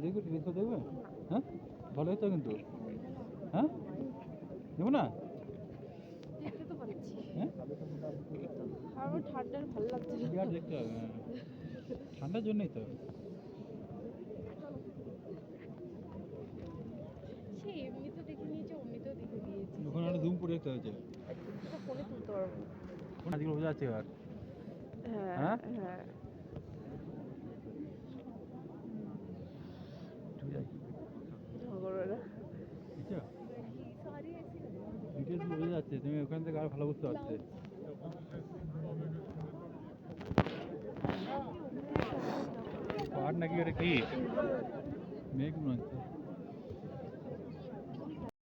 দেখবে টিভি তো দেখবে? হ্যাঁ ভালো হতো কিন্তু। হ্যাঁ দেবো না? দেখতে তো পাচ্ছি। হ্যাঁ আমার ঠান্ডার ভালো লাগছে না। বিরাট দেখতে হবে, হ্যাঁ ঠান্ডার জন্যই তো। সে এমনিতেও দেখে নিয়েছে, অমনিতেও দেখে দিয়েছি। ওখানে একটা ধুম পড়ে দেখতে হয়েছে। এটা ফোনে তুলতে পারবো না। কোন আজকে বোঝা যাচ্ছে এবার? হ্যাঁ হ্যাঁ হ্যাঁ। ঠিক যাই ঝগড়া বুঝছো? ডিটেলস বোঝা যাচ্ছে, তুমি ওখান থেকে আরো ভালো বুঝতে পারছে। পাহাড় নাকি ওটা কি মেঘ মনে হচ্ছে।